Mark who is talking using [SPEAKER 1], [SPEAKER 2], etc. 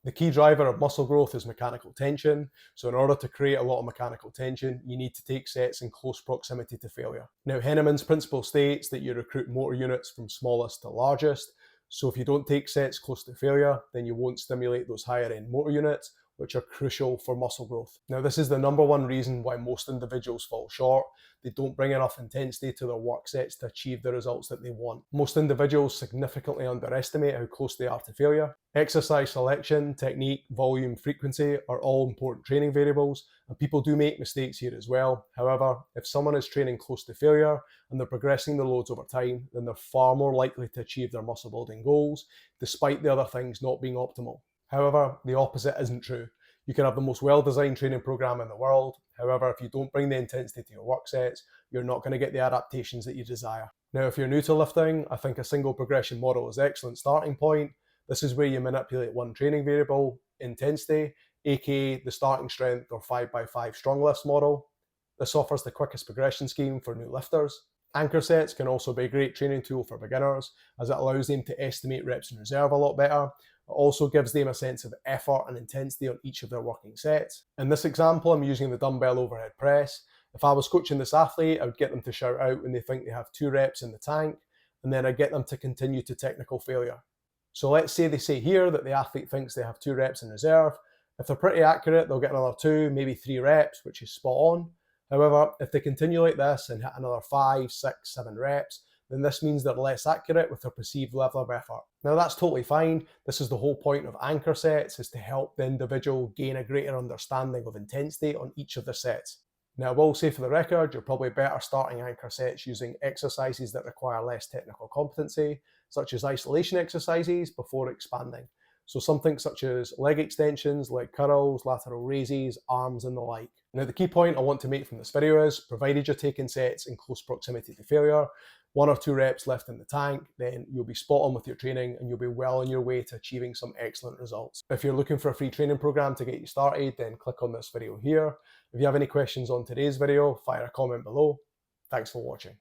[SPEAKER 1] The key driver of muscle growth is mechanical tension. So in order to create a lot of mechanical tension, you need to take sets in close proximity to failure. Now, Henneman's principle states that you recruit motor units from smallest to largest. So if you don't take sets close to failure, then you won't stimulate those higher end motor units, which are crucial for muscle growth. Now, this is the number one reason why most individuals fall short. They don't bring enough intensity to their work sets to achieve the results that they want. Most individuals significantly underestimate how close they are to failure. Exercise selection, technique, volume, frequency are all important training variables, and people do make mistakes here as well. However, if someone is training close to failure and they're progressing the loads over time, then they're far more likely to achieve their muscle building goals, despite the other things not being optimal. However, the opposite isn't true. You can have the most well-designed training program in the world. However, if you don't bring the intensity to your work sets, you're not going to get the adaptations that you desire. Now, if you're new to lifting, I think a single progression model is an excellent starting point. This is where you manipulate one training variable, intensity, aka the starting strength or 5x5 strong lifts model. This offers the quickest progression scheme for new lifters. Anchor sets can also be a great training tool for beginners, as it allows them to estimate reps in reserve a lot better. It also gives them a sense of effort and intensity on each of their working sets. In this example, I'm using the dumbbell overhead press. If I was coaching this athlete, I would get them to shout out when they think they have 2 reps in the tank, and then I'd get them to continue to technical failure. So let's say they say here that the athlete thinks they have 2 reps in reserve. If they're pretty accurate, they'll get another 2, maybe 3 reps, which is spot on. However, if they continue like this and hit another 5, 6, 7 reps, then this means they're less accurate with their perceived level of effort. Now that's totally fine. This is the whole point of anchor sets, is to help the individual gain a greater understanding of intensity on each of the sets. Now I will say for the record, you're probably better starting anchor sets using exercises that require less technical competency, such as isolation exercises, before expanding. So something such as leg extensions, leg curls, lateral raises, arms and the like. Now the key point I want to make from this video is, provided you're taking sets in close proximity to failure, 1 or 2 reps left in the tank, then you'll be spot on with your training and you'll be well on your way to achieving some excellent results. If you're looking for a free training program to get you started, then click on this video here. If you have any questions on today's video, fire a comment below. Thanks for watching.